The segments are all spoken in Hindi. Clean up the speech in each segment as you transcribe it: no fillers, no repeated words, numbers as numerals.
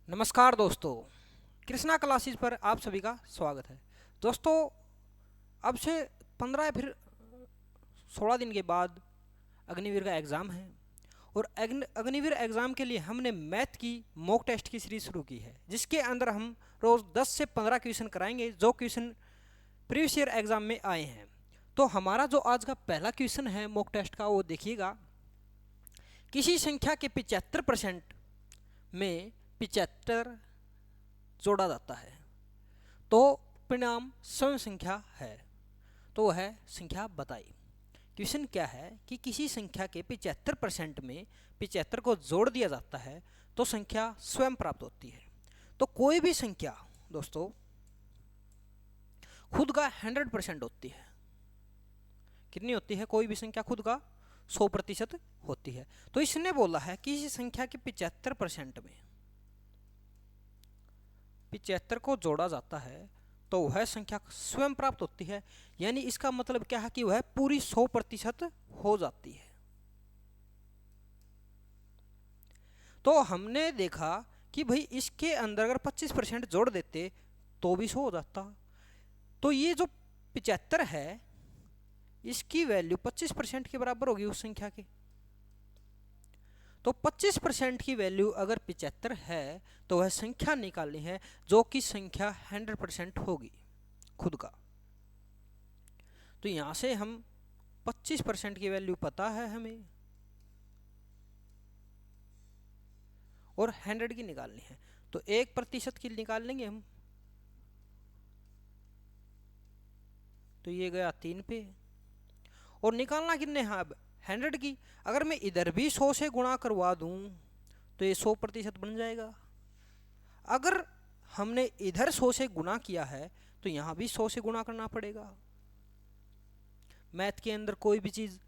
नमस्कार दोस्तों, कृष्णा क्लासेस पर आप सभी का स्वागत है। दोस्तों, अब से 15 या फिर 16 दिन के बाद अग्निवीर का एग्ज़ाम है और अग्निवीर एग्ज़ाम के लिए हमने मैथ की मॉक टेस्ट की सीरीज शुरू की है, जिसके अंदर हम रोज़ 10 से 15 क्वेश्चन कराएंगे जो क्वेश्चन प्रीवियस ईयर एग्ज़ाम में आए हैं। तो हमारा जो आज का पहला क्वेश्चन है मॉक टेस्ट का, वो देखिएगा। किसी संख्या के 75% में 75 जोड़ा जाता है तो परिणाम सम संख्या है, तो वह संख्या बताइए। क्वेश्चन क्या है कि किसी संख्या के 75% में 75 को जोड़ दिया जाता है तो संख्या स्वयं प्राप्त होती है। तो कोई भी संख्या दोस्तों खुद का 100% होती है। कितनी होती है? कोई भी संख्या खुद का 100% होती है। तो इसने बोला है कि किसी संख्या के 75% में 75 को जोड़ा जाता है तो वह संख्या स्वयं प्राप्त होती है। यानी इसका मतलब क्या है कि वह पूरी 100% हो जाती है। तो हमने देखा कि भाई इसके अंदर अगर 25% जोड़ देते तो भी 100 हो जाता। तो ये जो 75 है, इसकी वैल्यू 25% के बराबर होगी उस संख्या के। तो 25% की वैल्यू अगर 75 है तो वह संख्या निकालनी है जो कि संख्या 100% होगी खुद का। तो यहां से हम 25% की वैल्यू पता है हमें और 100 की निकालनी है, तो 1% की निकाल लेंगे हम। तो ये गया 3 पे। और निकालना कितने हैं अब? 100 की। अगर मैं इधर भी 100 से गुणा करवा दूं तो ये 100% बन जाएगा। अगर हमने इधर 100 से गुणा किया है तो यहां भी 100 से गुणा करना पड़ेगा। मैथ के अंदर कोई भी चीज़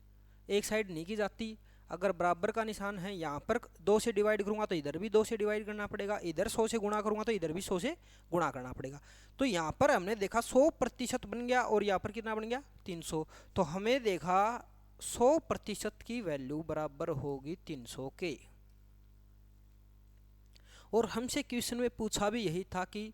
एक साइड नहीं की जाती। अगर बराबर का निशान है, यहाँ पर 2 से डिवाइड करूँगा तो इधर भी 2 से डिवाइड करना पड़ेगा, इधर 100 से गुणा करूँगा तो इधर भी 100 से गुणा करना पड़ेगा। तो यहाँ पर हमने देखा 100% बन गया और यहाँ पर कितना बन गया? 300। तो हमें देखा 100% की वैल्यू बराबर होगी 300 के। और हमसे क्वेश्चन में पूछा भी यही था कि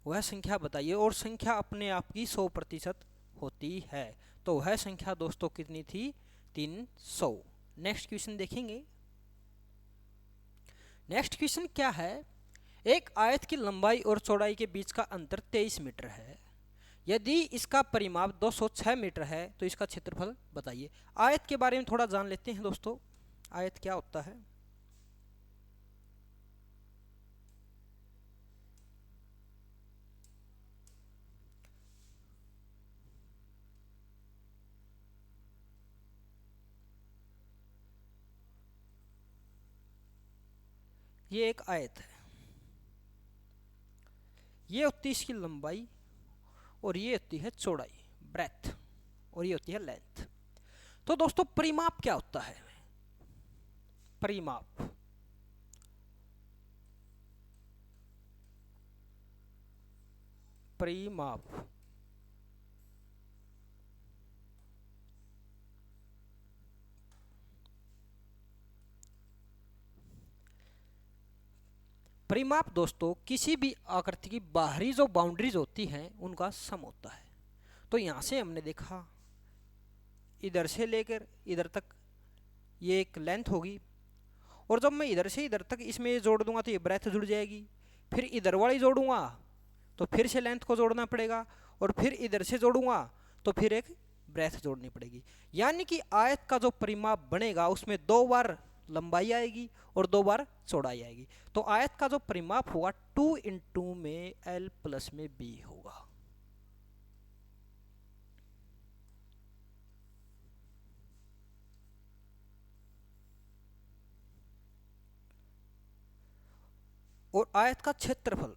वह संख्या बताइए, और संख्या अपने आप की 100% होती है। तो वह संख्या दोस्तों कितनी थी? 300। नेक्स्ट क्वेश्चन देखेंगे। नेक्स्ट क्वेश्चन क्या है? एक आयत की लंबाई और चौड़ाई के बीच का अंतर 23 मीटर है। यदि इसका परिमाप 206 मीटर है तो इसका क्षेत्रफल बताइए। आयत के बारे में थोड़ा जान लेते हैं दोस्तों। आयत क्या होता है? ये एक आयत है, ये होती है इसकी लंबाई और ये होती है चौड़ाई, ब्रेथ, और ये होती है लेंथ। तो दोस्तों परिमाप क्या होता है? परिमाप परिमाप परिमाप दोस्तों किसी भी आकृति की बाहरी जो बाउंड्रीज होती हैं उनका सम होता है। तो यहाँ से हमने देखा इधर से लेकर इधर तक ये एक लेंथ होगी, और जब मैं इधर से इधर तक इसमें ये जोड़ दूंगा तो ये ब्रेथ जुड़ जाएगी। फिर इधर वाली जोड़ूंगा तो फिर से लेंथ को जोड़ना पड़ेगा, और फिर इधर से जोड़ूंगा तो फिर एक ब्रेथ जोड़नी पड़ेगी। यानी कि आयत का जो परिमाप बनेगा उसमें 2 बार लंबाई आएगी और 2 बार चौड़ाई आएगी। तो आयत का जो परिमाप होगा 2 में L प्लस में B होगा। और आयत का क्षेत्रफल,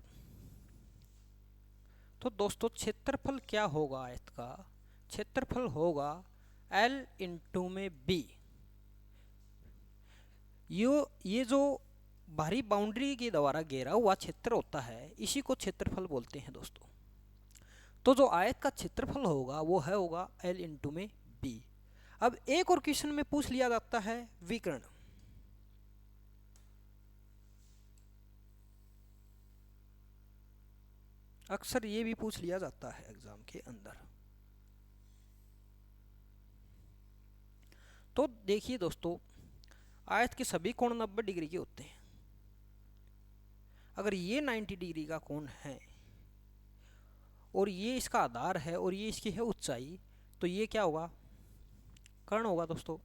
तो दोस्तों क्षेत्रफल क्या होगा? आयत का क्षेत्रफल होगा L इंटू में B। ये जो बाहरी बाउंड्री के द्वारा घेरा हुआ क्षेत्र होता है इसी को क्षेत्रफल बोलते हैं दोस्तों। तो जो आयत का क्षेत्रफल होगा वो है होगा L इंटू में B। अब एक और क्वेश्चन में पूछ लिया जाता है विकर्ण। अक्सर ये भी पूछ लिया जाता है एग्जाम के अंदर। तो देखिए दोस्तों, आयत के सभी कोण 90 डिग्री के होते हैं। अगर ये 90 डिग्री का कोण है और ये इसका आधार है और ये इसकी है ऊंचाई, तो ये क्या होगा? कर्ण होगा दोस्तों।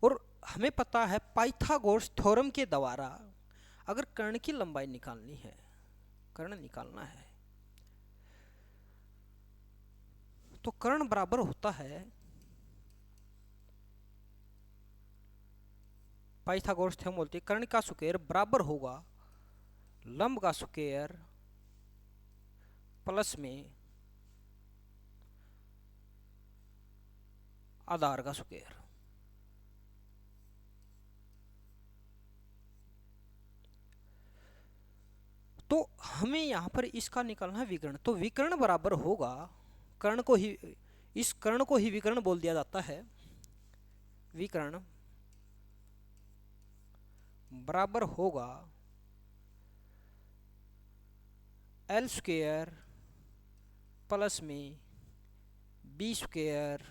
और हमें पता है पाइथागोरस थ्योरम के द्वारा अगर कर्ण की लंबाई निकालनी है, कर्ण निकालना है, तो कर्ण बराबर होता है पाइथागोरस थ्योरम बोलते हैं कर्ण का स्क्वायर बराबर होगा लंब का स्क्वायर प्लस में आधार का स्क्वायर। तो हमें यहां पर इसका निकालना है विकर्ण। तो विकर्ण बराबर होगा कर्ण को ही, इस कर्ण को ही विकर्ण बोल दिया जाता है। विकर्ण बराबर होगा एल स्क्वायर प्लस में बी स्क्वायर,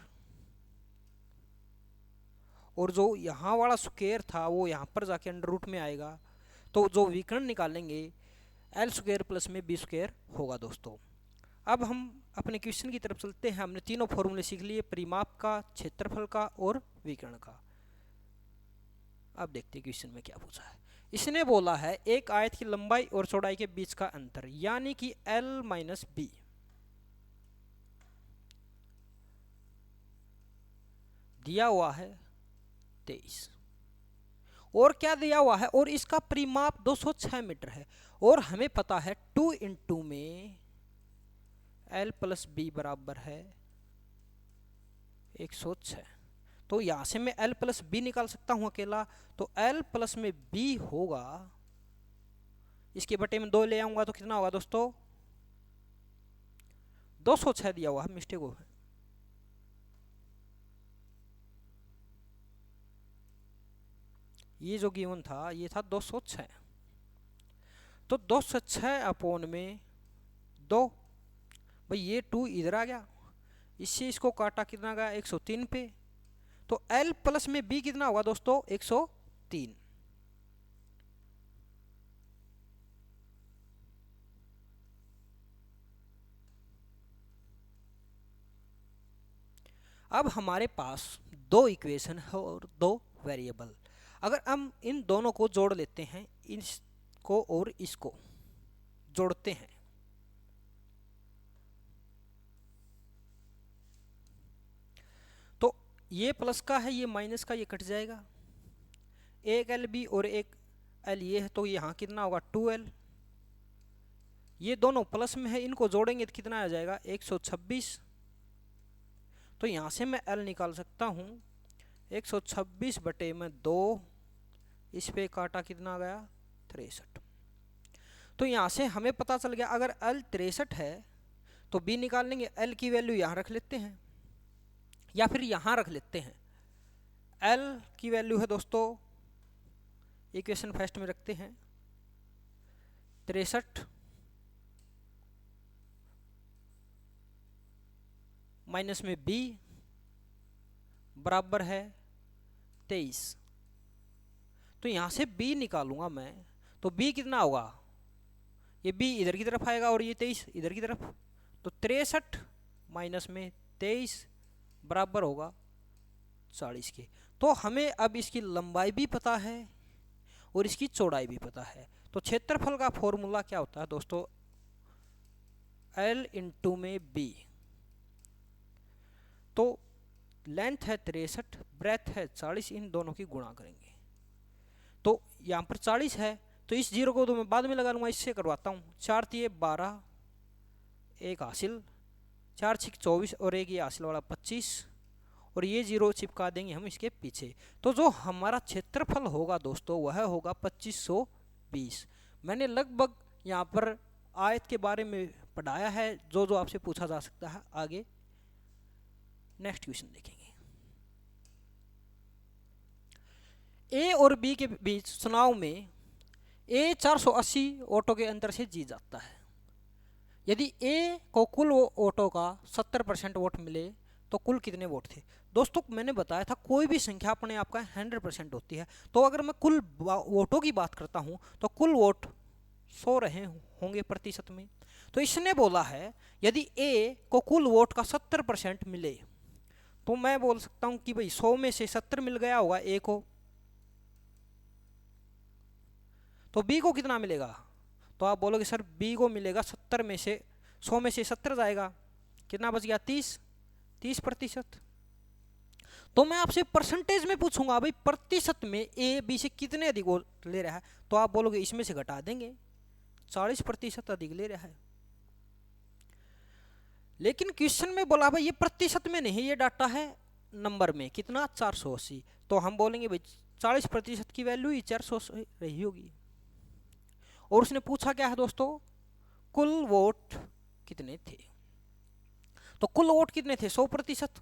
और जो यहाँ वाला स्क्वायर था वो यहाँ पर जाके अंडर रूट में आएगा, तो जो विकर्ण निकालेंगे एल स्क्वायर प्लस में बी स्क्वायर होगा दोस्तों। अब हम अपने क्वेश्चन की तरफ चलते हैं। हमने तीनों फॉर्मूले सीख लिए, परिमाप का, क्षेत्रफल का और विकर्ण का। अब देखते हैं क्वेश्चन में क्या पूछा है। इसने बोला है एक आयत की लंबाई और चौड़ाई के बीच का अंतर यानी कि L माइनस बी दिया हुआ है 23, और क्या दिया हुआ है, और इसका परिमाप 206 मीटर है, और हमें पता है 2 इंटू में L प्लस बी बराबर है 106। तो यहां से मैं L प्लस बी निकाल सकता हूं अकेला, तो L प्लस में बी होगा, इसके बटे में 2 ले आऊंगा तो कितना होगा दोस्तों? 206 दिया हुआ है, मिस्टेक हो है। ये जो गिवन था ये था 206, तो 206 अपॉन में 2, भाई ये 2 इधर आ गया, इससे इसको काटा कितना गया 103 पे, तो L प्लस में B कितना होगा दोस्तों? 103। अब हमारे पास 2 इक्वेशन है और 2 वेरिएबल। अगर हम इन दोनों को जोड़ लेते हैं, इसको और इसको जोड़ते हैं, तो ये प्लस का है, ये माइनस का, ये कट जाएगा। एक एल बी और एक एल ये है, तो यहाँ कितना होगा 2L। ये दोनों प्लस में है, इनको जोड़ेंगे तो कितना आ जाएगा 126। तो यहाँ से मैं L निकाल सकता हूँ 126 बटे में 2, इस पे काटा कितना गया 63। तो यहाँ से हमें पता चल गया अगर L 63 है तो B निकाल लेंगे। L की वैल्यू यहाँ रख लेते हैं या फिर यहाँ रख लेते हैं। L की वैल्यू है दोस्तों, इक्वेशन फर्स्ट में रखते हैं 63 माइनस में B बराबर है 23। तो यहाँ से B निकालूंगा मैं, तो B कितना होगा, ये B इधर की तरफ आएगा और ये 23 इधर की तरफ, तो 63 माइनस में 23 बराबर होगा 40 के। तो हमें अब इसकी लंबाई भी पता है और इसकी चौड़ाई भी पता है। तो क्षेत्रफल का फॉर्मूला क्या होता है दोस्तों? L इंटू में B। तो लेंथ है 63, ब्रेथ है 40, इन दोनों की गुणा करेंगे। तो यहाँ पर 40 है, तो इस जीरो को तो मैं बाद में लगा लूँगा, इससे करवाता हूँ। 4 तिये 12, एक हासिल, 4 छिक 24 और एक ये हासिल वाला 25, और ये जीरो चिपका देंगे हम इसके पीछे। तो जो हमारा क्षेत्रफल होगा दोस्तों वह होगा 2520। मैंने लगभग यहाँ पर आयत के बारे में पढ़ाया है, जो जो आपसे पूछा जा सकता है। आगे नेक्स्ट क्वेश्चन देखेंगे। ए और बी के बीच चुनाव में ए 480 वोटों के अंतर से जीत जाता है। यदि ए को कुल वोटों का 70% वोट मिले तो कुल कितने वोट थे। दोस्तों मैंने बताया था कोई भी संख्या अपने आप का 100% होती है, तो अगर मैं कुल वोटों की बात करता हूँ तो कुल वोट 100 रहे होंगे प्रतिशत में। तो इसने बोला है यदि ए को कुल वोट का 70% मिले तो मैं बोल सकता हूँ कि भाई 100 में से 70 मिल गया होगा ए को, तो बी को कितना मिलेगा। तो आप बोलोगे सर बी को मिलेगा 70 में से 100 में से 70 जाएगा, कितना बच गया 30%। तो मैं आपसे परसेंटेज में पूछूंगा भाई प्रतिशत में ए बी से कितने अधिक ले रहा है, तो आप बोलोगे इसमें से घटा देंगे 40% अधिक ले रहा है। लेकिन क्वेश्चन में बोला भाई ये प्रतिशत में नहीं, ये डाटा है नंबर में, कितना 480। तो हम बोलेंगे भाई 40% की वैल्यू ही 480 रही होगी। और उसने पूछा क्या है दोस्तों, कुल वोट कितने थे। तो कुल वोट कितने थे 100%,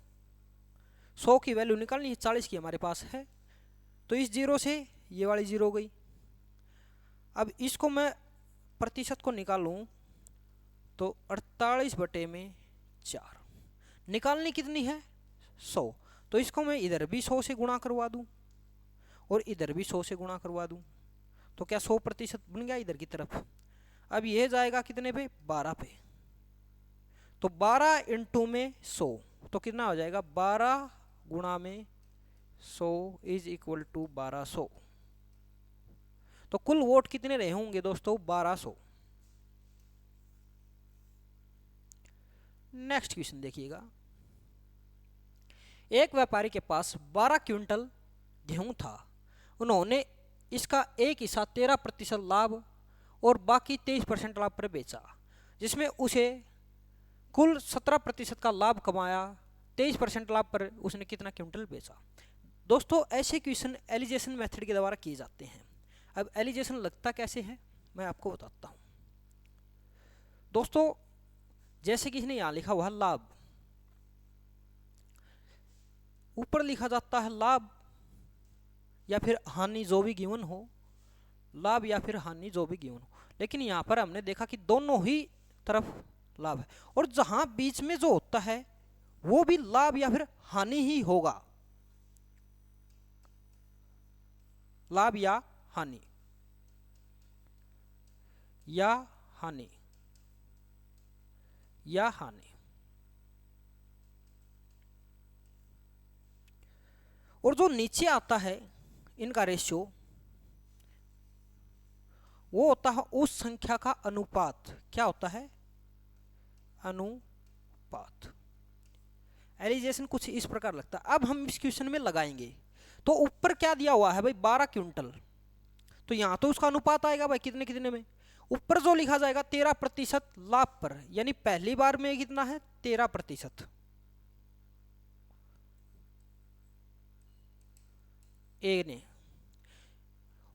100 की वैल्यू निकालनी है, 40 की हमारे पास है, तो इस जीरो से ये वाली जीरो गई। अब इसको मैं प्रतिशत को निकालूं तो 48/4 निकालनी कितनी है 100, तो इसको मैं इधर भी 100 से गुणा करवा दूं और इधर भी 100 से गुणा करवा दूं, तो क्या 100% बन गया इधर की तरफ। अब यह जाएगा कितने पे 12 पे, तो 12 इंटू में 100 तो कितना हो जाएगा 12 गुणा में 100 इज इक्वल टू 1200। तो कुल वोट कितने रहे होंगे दोस्तों 1200। नेक्स्ट क्वेश्चन देखिएगा, एक व्यापारी के पास 12 क्विंटल गेहूं था, उन्होंने इसका एक हिस्सा 13% लाभ और बाकी 23% लाभ पर बेचा, जिसमें उसे कुल 17% का लाभ कमाया। 23% लाभ पर उसने कितना क्विंटल बेचा। दोस्तों ऐसे क्वेश्चन एलिजेशन मेथड के द्वारा किए जाते हैं। अब एलिजेशन लगता कैसे है मैं आपको बताता हूं। दोस्तों जैसे कि इसने यहां लिखा हुआ है लाभ, ऊपर लिखा जाता है लाभ या फिर हानि जो भी गिवन हो, लाभ या फिर हानि जो भी गिवन हो, लेकिन यहां पर हमने देखा कि दोनों ही तरफ लाभ है, और जहां बीच में जो होता है वो भी लाभ या फिर हानि ही होगा, लाभ या हानि या हानि या हानि। और जो नीचे आता है इनका रेशियो वो होता है उस संख्या का अनुपात। क्या होता है अनुपात। एलिजेशन कुछ इस प्रकार लगता है। अब हम इस क्वेश्चन में लगाएंगे, तो ऊपर क्या दिया हुआ है भाई 12 क्विंटल, तो यहां तो उसका अनुपात आएगा भाई कितने कितने में। ऊपर जो लिखा जाएगा 13% लाभ पर, यानी पहली बार में कितना है 13%, ए ने,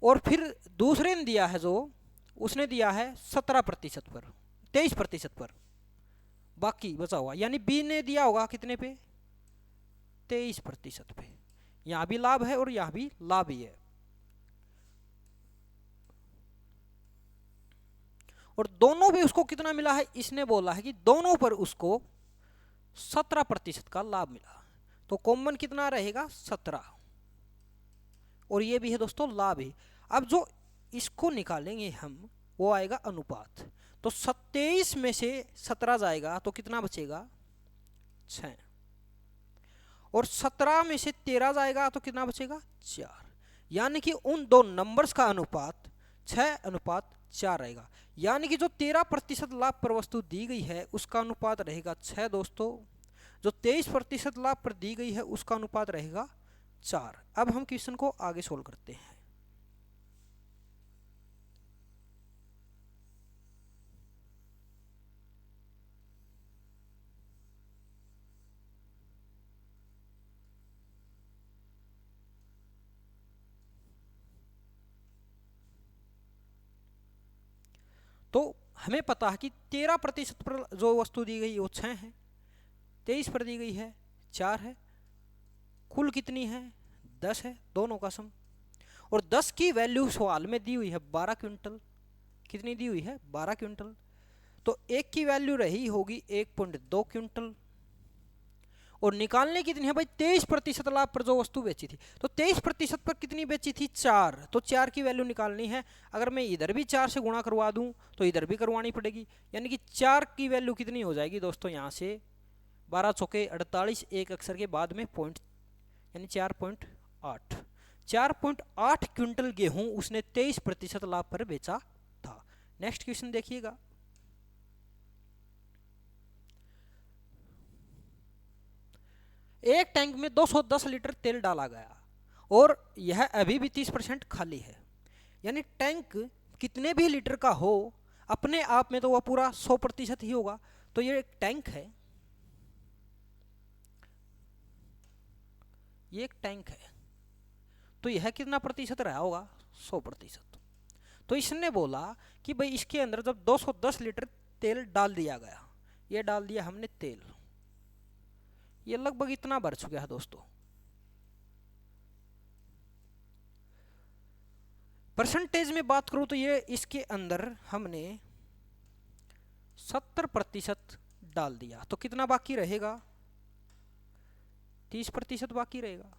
और फिर दूसरे ने दिया है जो उसने दिया है 17% पर, 23% पर बाकी बचा हुआ, यानी बी ने दिया होगा कितने पे 23% पे। यहां भी लाभ है और यहां भी लाभ ही है, और दोनों भी उसको कितना मिला है, इसने बोला है कि दोनों पर उसको 17% का लाभ मिला, तो कॉमन कितना रहेगा 17, और ये भी है दोस्तों लाभ ही। अब जो इसको निकालेंगे हम वो आएगा अनुपात, तो 27 में से 17 जाएगा तो कितना बचेगा 6, और 17 में से 13 जाएगा तो कितना बचेगा 4, यानी कि उन दो नंबर्स का अनुपात 6:4 रहेगा। यानी कि जो 13% लाभ पर वस्तु दी गई है उसका अनुपात रहेगा 6 दोस्तों, जो 23% लाभ पर दी गई है उसका अनुपात रहेगा 4। अब हम क्वेश्चन को आगे सोल्व करते हैं। तो हमें पता है कि 13% पर जो वस्तु दी गई वो 6 है, 23 पर दी गई है 4 है, कुल कितनी है 10 है, दोनों का सम, और 10 की वैल्यू सवाल में दी हुई है 12 क्विंटल। कितनी दी हुई है 12 क्विंटल। तो एक की वैल्यू रही होगी 1.2 क्विंटल, और निकालने कितनी है भाई 23% लाभ पर जो वस्तु बेची थी। तो 23% पर कितनी बेची थी 4, तो 4 की वैल्यू निकालनी है। अगर मैं इधर भी 4 से गुणा करवा दूं तो इधर भी करवानी पड़ेगी, यानी कि 4 की वैल्यू कितनी हो जाएगी दोस्तों, यहाँ से 12 चौके 48, एक अक्षर के बाद में पॉइंट, यानी 4.8 4.8 क्विंटल गेहूं उसने 23% लाभ पर बेचा था। नेक्स्ट क्वेश्चन देखिएगा। एक टैंक में 210 लीटर तेल डाला गया और यह अभी भी 30% खाली है, यानी टैंक कितने भी लीटर का हो अपने आप में तो वह पूरा 100% ही होगा। तो ये एक टैंक है, ये एक टैंक है, तो यह कितना प्रतिशत रहा होगा 100%। तो इसने बोला कि भाई इसके अंदर जब 210 लीटर तेल डाल दिया गया, ये डाल दिया हमने तेल, ये लगभग इतना भर चुका है दोस्तों। परसेंटेज में बात करूं तो ये इसके अंदर हमने 70% डाल दिया, तो कितना बाकी रहेगा 30% बाकी रहेगा।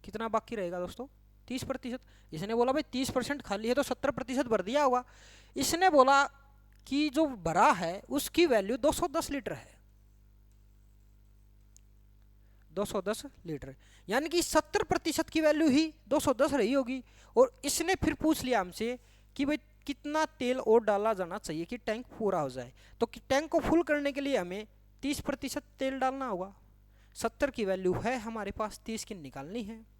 कितना बाकी रहेगा दोस्तों 30%। इसने बोला भाई 30% खाली है तो 70% भर दिया होगा। इसने बोला कि जो भरा है उसकी वैल्यू 210 लीटर है, 210 लीटर, यानी कि 70% की वैल्यू ही 210 रही होगी। और इसने फिर पूछ लिया हमसे कि भाई कितना तेल और डाला जाना चाहिए कि टैंक पूरा हो जाए। तो टैंक को फुल करने के लिए हमें 30% तेल डालना होगा। 70 की वैल्यू है हमारे पास, 30 की निकालनी है।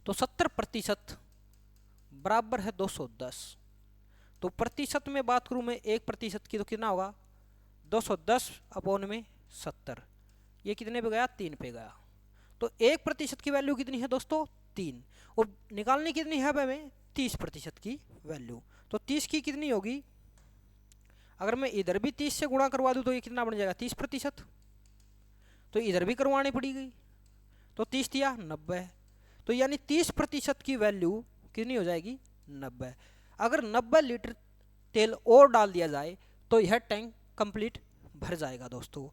तो 70% बराबर है 210। तो प्रतिशत में बात करूं मैं 1% की, तो कितना होगा 210 अपॉन में 70, ये कितने पे गया 3 पे गया। तो 1% की वैल्यू कितनी है दोस्तों 3, और निकालनी कितनी है हमें 30% की वैल्यू। तो 30 की कितनी होगी, अगर मैं इधर भी 30 से गुणा करवा दूं तो ये कितना बन जाएगा 30%, तो इधर भी करवानी पड़ेगी। तो 30 दिया 90, तो यानी 30% की वैल्यू कितनी हो जाएगी 90। अगर 90 लीटर तेल और डाल दिया जाए तो यह टैंक कंप्लीट भर जाएगा दोस्तों।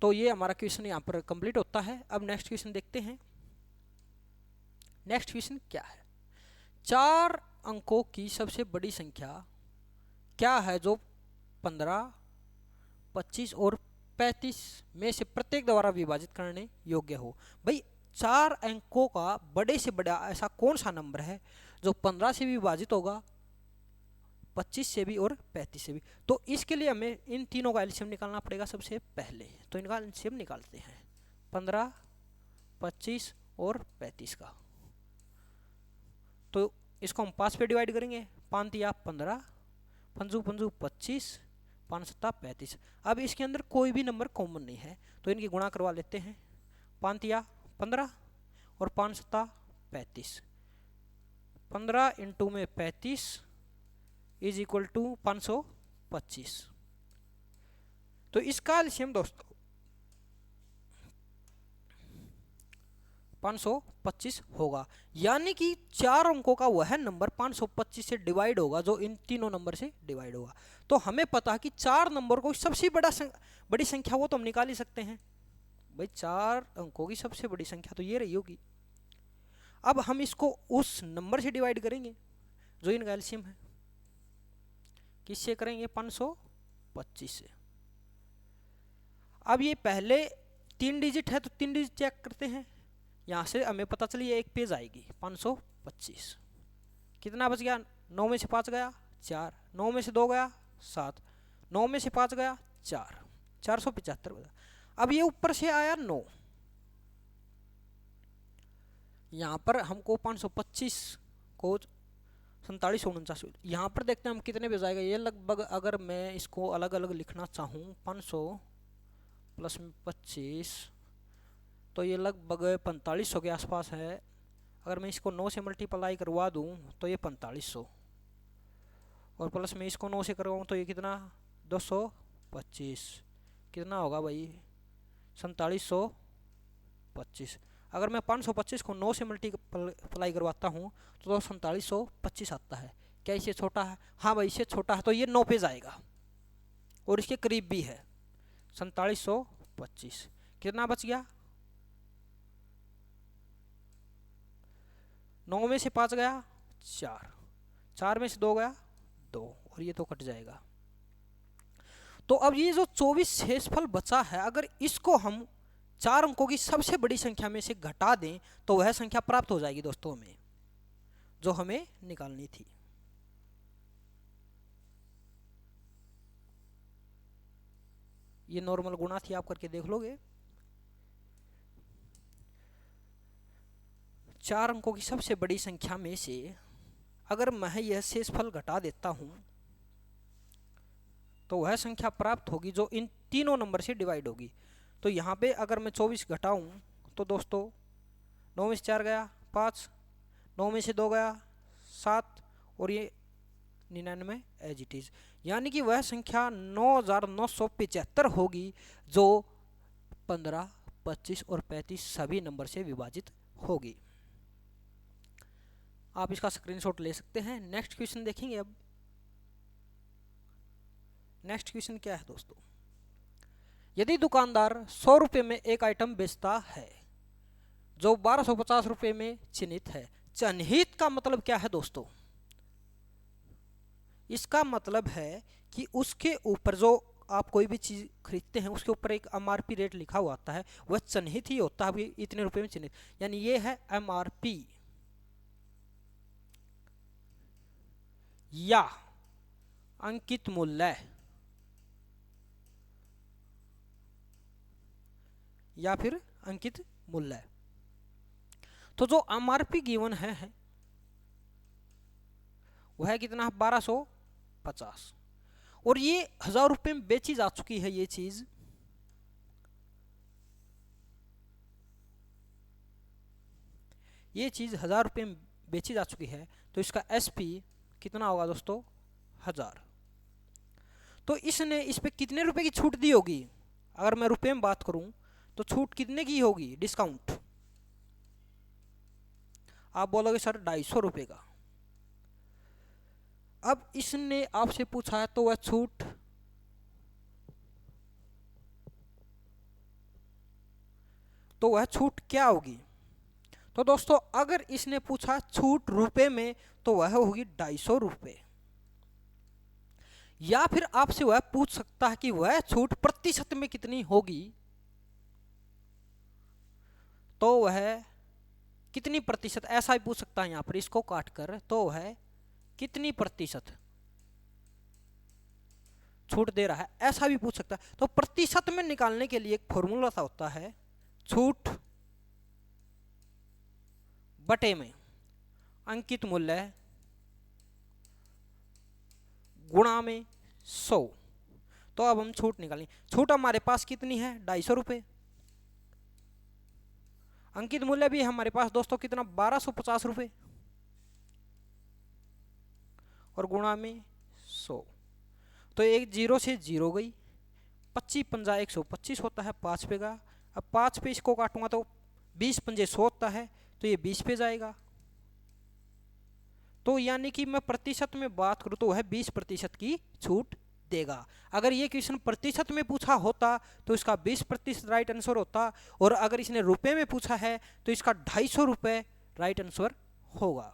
तो ये हमारा क्वेश्चन यहाँ पर कंप्लीट होता है। अब नेक्स्ट क्वेश्चन देखते हैं। नेक्स्ट क्वेश्चन क्या है, 4 अंकों की सबसे बड़ी संख्या क्या है जो 15, 25 और 35 में से प्रत्येक द्वारा विभाजित करने योग्य हो। भाई 4 अंकों का बड़े से बड़ा ऐसा कौन सा नंबर है जो 15 से भी विभाजित होगा, 25 से भी और 35 से भी। तो इसके लिए हमें इन तीनों का एलसीएम निकालना पड़ेगा सबसे पहले। तो इनका एलसीएम निकालते हैं 15, 25 और 35 का। तो इसको हम 5 पे डिवाइड करेंगे, 5 या 15, 5 पंजू 25, 5 सत्ता 35। अब इसके अंदर कोई भी नंबर कॉमन नहीं है तो इनकी गुणा करवा लेते हैं, 5 या 15 और 5 सत्ता 35। 15 इंटू में 35 इज इक्वल टू 525। तो इसका एलसीएम दोस्तों 525 होगा, यानी कि 4 अंकों का वह नंबर 525 से डिवाइड होगा जो इन तीनों नंबर से डिवाइड होगा। तो हमें पता है कि 4 नंबर को सबसे बड़ी संख्या वो तो हम निकाल ही सकते हैं। भाई 4 अंकों की सबसे बड़ी संख्या तो ये रही होगी। अब हम इसको उस नंबर से डिवाइड करेंगे जो इनका एलसीएम है। किससे करेंगे 525 से। अब ये पहले 3 डिजिट है तो 3 डिजिट चेक करते हैं। यहाँ से हमें पता चली एक पेज आएगी 525। कितना बच गया, 9 में से 5 गया 4, 9 में से 2 गया 7, 9 में से 5 गया 4, 475 बचा। अब ये ऊपर से आया 9, यहाँ पर हमको 525 को 47 49, यहाँ पर देखते हैं हम कितने पे जाएगा। ये लगभग अगर मैं इसको अलग अलग लिखना चाहूँ 500 प्लस 25 तो ये लगभग 4500 के आसपास है। अगर मैं इसको 9 से मल्टीप्लाई करवा दूँ तो ये 4500, और प्लस में इसको 9 से करवाऊँ तो ये कितना 225, कितना होगा भाई 4725। अगर मैं 525 को 9 से मल्टीप्लाई करवाता हूँ तो 4725 आता है। क्या इससे छोटा है? हाँ भाई इससे छोटा है, तो ये 9 पे जाएगा। और इसके करीब भी है 4725। कितना बच गया? 9 में से 5 गया 4, 4 में से 2 गया 2, और ये तो कट जाएगा। तो अब ये जो 24 शेषफल बचा है, अगर इसको हम 4 अंकों की सबसे बड़ी संख्या में से घटा दें तो वह संख्या प्राप्त हो जाएगी दोस्तों हमें, जो हमें निकालनी थी। ये नॉर्मल गुणा थी, आप करके देख लोगे। 4 अंकों की सबसे बड़ी संख्या में से अगर मैं यह शेषफल घटा देता हूं तो वह संख्या प्राप्त होगी जो इन तीनों नंबर से डिवाइड होगी। तो यहाँ पे अगर मैं 24 घटाऊं तो दोस्तों 9 में से 4 गया 5, 9 में से 2 गया 7, और ये 99 एज इट इज, यानी कि वह संख्या 9975 होगी जो 15, 25 और 35 सभी नंबर से विभाजित होगी। आप इसका स्क्रीनशॉट ले सकते हैं। नेक्स्ट क्वेश्चन देखेंगे। अब नेक्स्ट क्वेश्चन क्या है दोस्तों? यदि दुकानदार 100 रुपये में एक आइटम बेचता है जो 1250 रुपये में चिन्हित है। चिन्हित का मतलब क्या है दोस्तों? इसका मतलब है कि उसके ऊपर जो आप कोई भी चीज खरीदते हैं उसके ऊपर एक एमआरपी रेट लिखा हुआ आता है, वह चिन्हित ही होता है, इतने रुपए में चिन्हित, यानी ये है एमआरपी या अंकित मूल्य या फिर अंकित मूल्य। तो जो एमआरपी गिवन है वह है कितना? 1250, और ये 1000 रुपये में बेची जा चुकी है। ये चीज ये चीज 1000 रुपये में बेची जा चुकी है, तो इसका एसपी कितना होगा दोस्तों? 1000। तो इसने इस पे कितने रुपए की छूट दी होगी? अगर मैं रुपए में बात करूं तो छूट कितने की होगी? डिस्काउंट आप बोलोगे सर 250 रुपए का। अब इसने आपसे पूछा है तो वह छूट क्या होगी? तो दोस्तों अगर इसने पूछा छूट रुपए में तो वह होगी 250 रुपए, या फिर आपसे वह पूछ सकता है कि वह छूट प्रतिशत में कितनी होगी, तो वह कितनी प्रतिशत, ऐसा ही पूछ सकता है यहां पर इसको काट कर, तो वह कितनी प्रतिशत छूट दे रहा है, ऐसा भी पूछ सकता है। तो प्रतिशत में निकालने के लिए एक फॉर्मूला सा होता है, छूट बटे में अंकित मूल्य गुणा में 100। तो अब हम छूट निकालें। छूट हमारे पास कितनी है? 250 रुपये। अंकित मूल्य भी हमारे पास दोस्तों कितना? 1250 रुपये, और गुणा में 100। तो एक 0 से 0 गई, 25 पंजा 125 होता है, 5 पे का। अब 5 पे इसको काटूंगा तो 20 पंजे 100 होता है, तो ये 20 पे जाएगा। तो यानी कि मैं प्रतिशत में बात करूं तो वह 20% की छूट देगा। अगर ये क्वेश्चन प्रतिशत में पूछा होता तो इसका 20% राइट आंसर होता, और अगर इसने रुपए में पूछा है तो इसका 250 रुपये राइट आंसर होगा।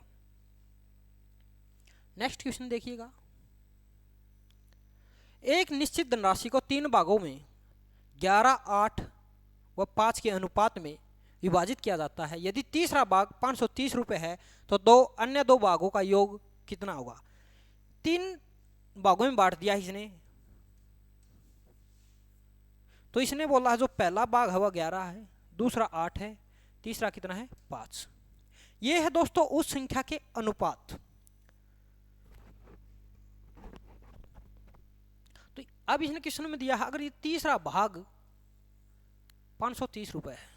नेक्स्ट क्वेश्चन देखिएगा। एक निश्चित धनराशि को 3 भागों में 11, 8 व 5 के अनुपात में विभाजित किया जाता है। यदि तीसरा भाग 530 रुपये है तो अन्य दो भागों का योग कितना होगा? 3 भागों में बांट दिया इसने, तो इसने बोला जो पहला भाग है वह 11 है, दूसरा 8 है, तीसरा कितना है? 5। ये है दोस्तों उस संख्या के अनुपात। तो अब इसने क्वेश्चन में दिया है अगर ये तीसरा भाग 530 रुपये है,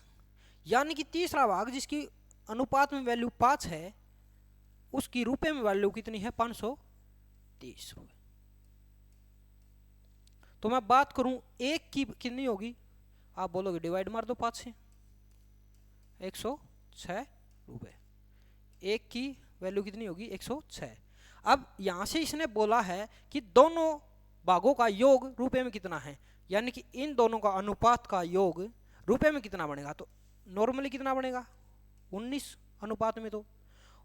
यानी कि तीसरा भाग जिसकी अनुपात में वैल्यू 5 है उसकी रुपए में वैल्यू कितनी है? 530 रुपये। तो मैं बात करूं एक की कितनी होगी? आप बोलोगे डिवाइड मार दो 5 से, 106 रुपये। एक की वैल्यू कितनी होगी? 106। अब यहां से इसने बोला है कि दोनों भागों का योग रुपए में कितना है, यानी कि इन दोनों का अनुपात का योग रुपए में कितना बनेगा, तो नॉर्मली कितना बनेगा 19 अनुपात में। तो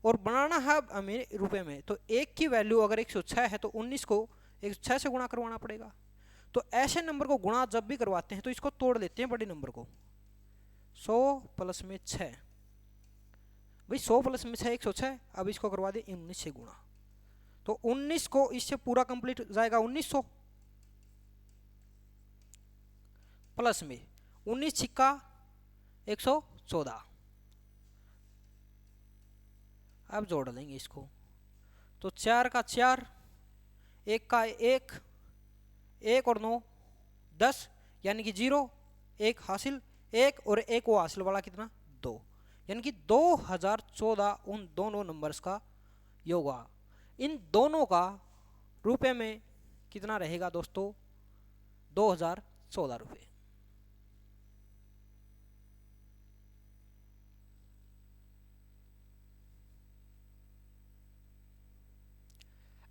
और बनाना है हमें रुपए में, तो एक की वैल्यू अगर 106 है तो 19 को 106 से गुणा करवाना पड़ेगा। तो ऐसे नंबर को गुणा जब भी करवाते हैं तो इसको तोड़ लेते हैं बड़े नंबर को, 100 प्लस में 6, भाई 100 प्लस में 6 106, अब इसको करवा दें 19 से गुणा, तो 19 को इससे पूरा कंप्लीट जाएगा 1900 प्लस में 19 छिक्का 114, अब जोड़ लेंगे इसको, तो 4 का 4, 1 का 1, 1 और 9 10, यानी कि 0, 1 हासिल, 1 और 1 वो हासिल वाला कितना 2, यानी कि 2014 उन दोनों नंबर्स का योग हुआ। इन दोनों का रुपए में कितना रहेगा दोस्तों 2014 रुपये।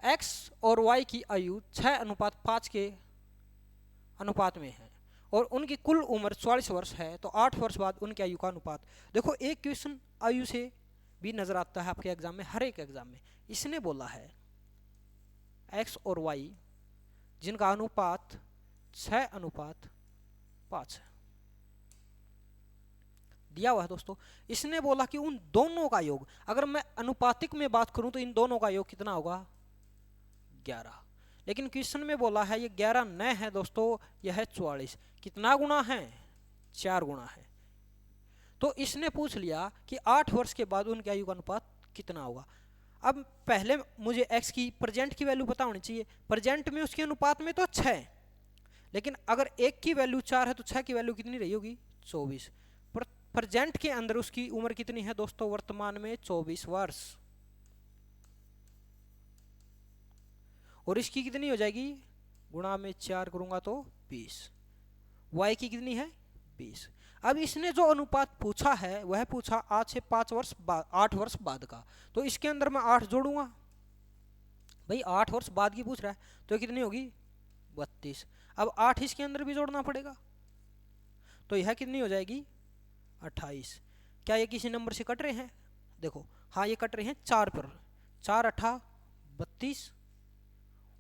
x और y की आयु 6:5 के अनुपात में है और उनकी कुल उम्र 44 वर्ष है, तो 8 वर्ष बाद उनकी आयु का अनुपात। देखो एक क्वेश्चन आयु से भी नजर आता है आपके एग्जाम में, हर एक एग्जाम में। इसने बोला है x और y जिनका अनुपात 6:5 है, दिया हुआ है दोस्तों। इसने बोला कि उन दोनों का योग, अगर मैं अनुपातिक में बात करूं तो इन दोनों का योग कितना होगा 11, लेकिन क्वेश्चन में बोला है ये 11 न है दोस्तों, यह है 44। कितना गुना है 4 गुना है। तो इसने पूछ लिया कि 8 वर्ष के बाद उनके आयु का अनुपात कितना होगा। अब पहले मुझे x की प्रेजेंट की वैल्यू पता होनी चाहिए, प्रेजेंट में उसके अनुपात में तो 6, लेकिन अगर 1 की वैल्यू 4 है तो 6 की वैल्यू कितनी रही होगी 24। प्रेजेंट के अंदर उसकी उम्र कितनी है दोस्तों वर्तमान में 24 वर्ष, और इसकी कितनी हो जाएगी गुणा में 4 करूंगा तो 20, y की कितनी है 20। अब इसने जो अनुपात पूछा है वह पूछा आज से 5 वर्ष बाद 8 वर्ष बाद का, तो इसके अंदर मैं 8 जोड़ूंगा, भाई 8 वर्ष बाद की पूछ रहा है तो कितनी होगी 32। अब 8 इसके अंदर भी जोड़ना पड़ेगा, तो यह कितनी हो जाएगी 28। क्या ये किसी नंबर से कट रहे हैं, देखो हाँ ये कट रहे हैं 4 पर, 4 8 32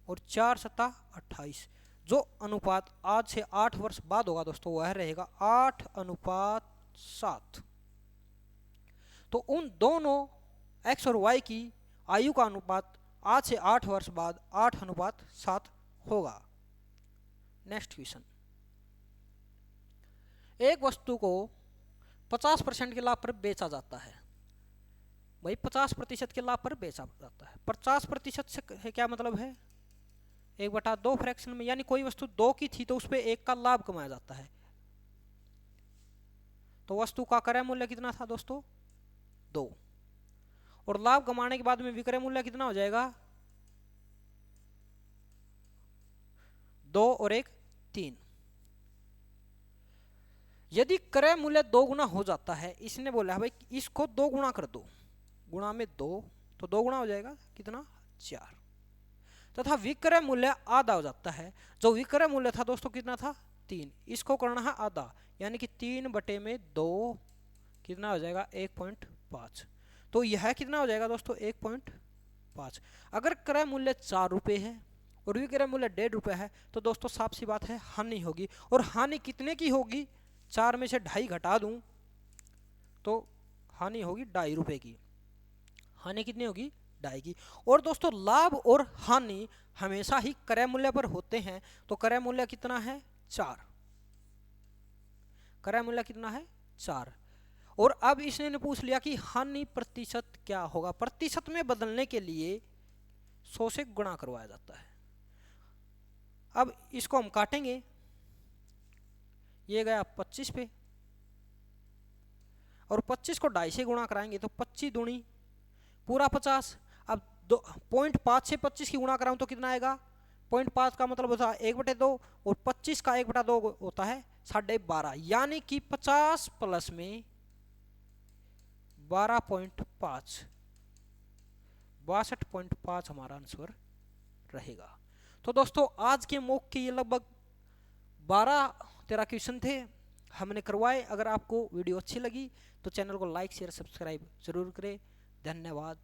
और 4 7 28। जो अनुपात आज से 8 वर्ष बाद होगा दोस्तों वह रहेगा 8:7। तो उन दोनों x और y की आयु का अनुपात आज से 8 वर्ष बाद 8:7 होगा। नेक्स्ट क्वेश्चन, एक वस्तु को 50% के लाभ पर बेचा जाता है, भाई 50% के लाभ पर बेचा जाता है। 50% से क्या मतलब है 1/2 फ्रैक्शन में, यानी कोई वस्तु 2 की थी तो उस पर 1 का लाभ कमाया जाता है। तो वस्तु का क्रय मूल्य कितना था दोस्तों 2, और लाभ कमाने के बाद में विक्रय मूल्य कितना हो जाएगा 2 और 1 3। यदि क्रय मूल्य 2 गुना हो जाता है, इसने बोला भाई इसको 2 गुना कर दो, गुणा में 2 तो 2 गुना हो जाएगा कितना 4, तथा विक्रय मूल्य आधा हो जाता है। जो विक्रय मूल्य था दोस्तों कितना था 3, इसको करना है आधा, यानी कि 3/2 कितना हो जाएगा 1.5। तो यह कितना हो जाएगा दोस्तों 1.5। अगर क्रय मूल्य 4 रुपये है और विक्रय मूल्य 1.5 रुपये है तो दोस्तों साफ सी बात है हानि होगी, और हानि कितने की होगी 4 में से 2.5 घटा दूं तो हानि होगी 2.5 रुपये की, हानि कितनी होगी 2.5 की। और दोस्तों लाभ और हानि हमेशा ही क्रय मूल्य पर होते हैं, तो क्रय मूल्य कितना है 4, क्रय मूल्य कितना है 4। और अब इसने पूछ लिया कि हानि प्रतिशत क्या होगा। प्रतिशत में बदलने के लिए 100 से गुणा करवाया जाता है। अब इसको हम काटेंगे, ये गया 25 पे, और 25 को 2.5 से गुणा कराएंगे तो 25 दूनी पूरा 50। अब 0.5 से 25 की गुणा कराऊं तो कितना आएगा 0.5 का मतलब होता है 1/2, और 25 का 1/2 होता है 12.5, यानी कि 50 प्लस में 12.5 62.5 हमारा आंसर रहेगा। तो दोस्तों आज के मॉक के ये लगभग 12-13 क्वेश्चन थे, हमने करवाए। अगर आपको वीडियो अच्छी लगी तो चैनल को लाइक शेयर सब्सक्राइब जरूर करें। धन्यवाद।